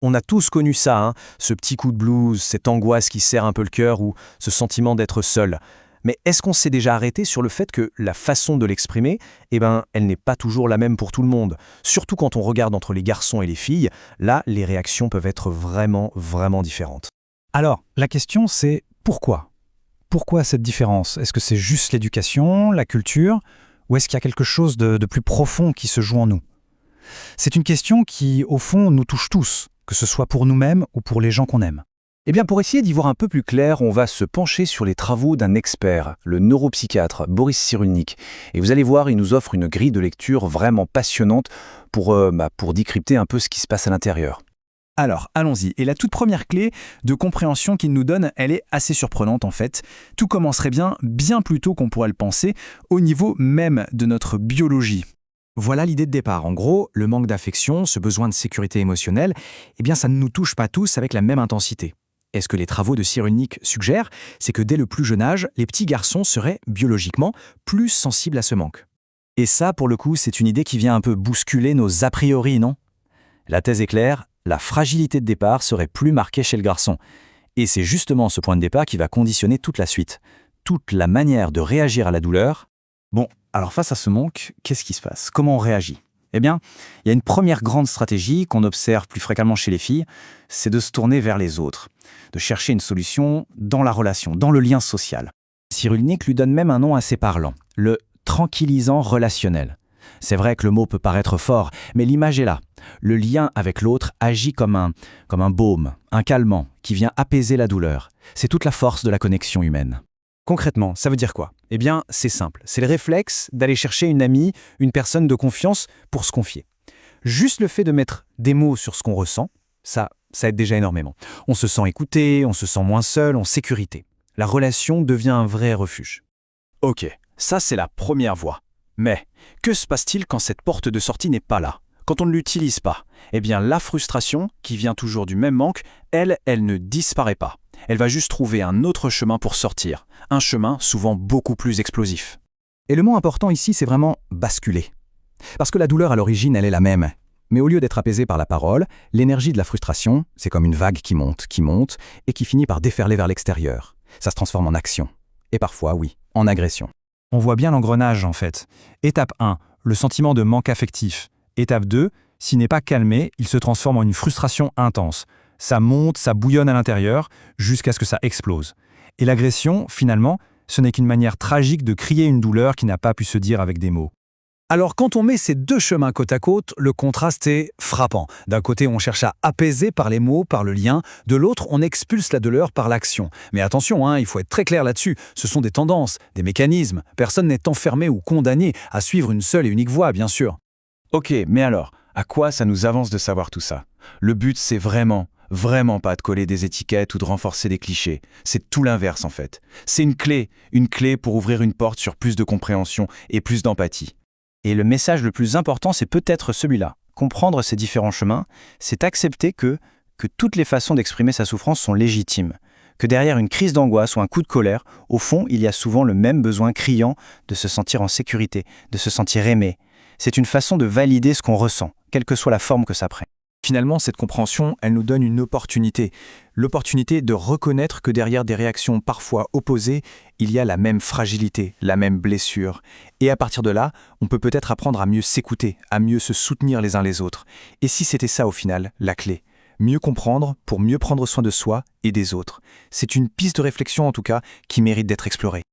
On a tous connu ça, hein, ce petit coup de blues, cette angoisse qui serre un peu le cœur ou ce sentiment d'être seul. Mais est-ce qu'on s'est déjà arrêté sur le fait que la façon de l'exprimer, elle n'est pas toujours la même pour tout le monde. Surtout quand on regarde entre les garçons et les filles, là, les réactions peuvent être vraiment, vraiment différentes. Alors, la question c'est pourquoi? Pourquoi cette différence? Est-ce que c'est juste l'éducation, la culture, ou est-ce qu'il y a quelque chose de plus profond qui se joue en nous? C'est une question qui, au fond, nous touche tous, que ce soit pour nous-mêmes ou pour les gens qu'on aime. Eh bien, pour essayer d'y voir un peu plus clair, on va se pencher sur les travaux d'un expert, le neuropsychiatre Boris Cyrulnik. Et vous allez voir, il nous offre une grille de lecture vraiment passionnante pour décrypter un peu ce qui se passe à l'intérieur. Alors, allons-y. Et la toute première clé de compréhension qu'il nous donne, elle est assez surprenante en fait. Tout commencerait bien plus tôt qu'on pourrait le penser, au niveau même de notre biologie. Voilà l'idée de départ. En gros, le manque d'affection, ce besoin de sécurité émotionnelle, ça ne nous touche pas tous avec la même intensité. Et ce que les travaux de Cyrulnik suggèrent, c'est que dès le plus jeune âge, les petits garçons seraient biologiquement plus sensibles à ce manque. Et ça, pour le coup, c'est une idée qui vient un peu bousculer nos a priori, non? La thèse est claire, la fragilité de départ serait plus marquée chez le garçon. Et c'est justement ce point de départ qui va conditionner toute la suite. Toute la manière de réagir à la douleur. Bon, alors face à ce manque, qu'est-ce qui se passe? Comment on réagit? Eh bien, il y a une première grande stratégie qu'on observe plus fréquemment chez les filles, c'est de se tourner vers les autres, de chercher une solution dans la relation, dans le lien social. Cyrulnik lui donne même un nom assez parlant, le tranquillisant relationnel. C'est vrai que le mot peut paraître fort, mais l'image est là. Le lien avec l'autre agit comme un baume, un calmant, qui vient apaiser la douleur. C'est toute la force de la connexion humaine. Concrètement, ça veut dire quoi? Eh bien, c'est simple. C'est le réflexe d'aller chercher une amie, une personne de confiance pour se confier. Juste le fait de mettre des mots sur ce qu'on ressent, ça aide déjà énormément. On se sent écouté, on se sent moins seul, en sécurité. La relation devient un vrai refuge. Ok, ça c'est la première voie. Mais que se passe-t-il quand cette porte de sortie n'est pas là? Quand on ne l'utilise pas? Eh bien, la frustration, qui vient toujours du même manque, elle ne disparaît pas. Elle va juste trouver un autre chemin pour sortir, un chemin souvent beaucoup plus explosif. Et le mot important ici, c'est vraiment basculer. Parce que la douleur à l'origine, elle est la même. Mais au lieu d'être apaisée par la parole, l'énergie de la frustration, c'est comme une vague qui monte, et qui finit par déferler vers l'extérieur. Ça se transforme en action. Et parfois, oui, en agression. On voit bien l'engrenage en fait. Étape 1, le sentiment de manque affectif. Étape 2, s'il n'est pas calmé, il se transforme en une frustration intense. Ça monte, ça bouillonne à l'intérieur, jusqu'à ce que ça explose. Et l'agression, finalement, ce n'est qu'une manière tragique de crier une douleur qui n'a pas pu se dire avec des mots. Alors quand on met ces deux chemins côte à côte, le contraste est frappant. D'un côté, on cherche à apaiser par les mots, par le lien. De l'autre, on expulse la douleur par l'action. Mais attention, il faut être très clair là-dessus. Ce sont des tendances, des mécanismes. Personne n'est enfermé ou condamné à suivre une seule et unique voie, bien sûr. Ok, mais alors, à quoi ça nous avance de savoir tout ça? Le but, c'est vraiment pas de coller des étiquettes ou de renforcer des clichés. C'est tout l'inverse en fait. C'est une clé pour ouvrir une porte sur plus de compréhension et plus d'empathie. Et le message le plus important, c'est peut-être celui-là. Comprendre ces différents chemins, c'est accepter que toutes les façons d'exprimer sa souffrance sont légitimes. Que derrière une crise d'angoisse ou un coup de colère, au fond, il y a souvent le même besoin criant de se sentir en sécurité, de se sentir aimé. C'est une façon de valider ce qu'on ressent, quelle que soit la forme que ça prenne. Finalement, cette compréhension, elle nous donne une opportunité. L'opportunité de reconnaître que derrière des réactions parfois opposées, il y a la même fragilité, la même blessure. Et à partir de là, on peut peut-être apprendre à mieux s'écouter, à mieux se soutenir les uns les autres. Et si c'était ça au final, la clé? Mieux comprendre pour mieux prendre soin de soi et des autres. C'est une piste de réflexion en tout cas qui mérite d'être explorée.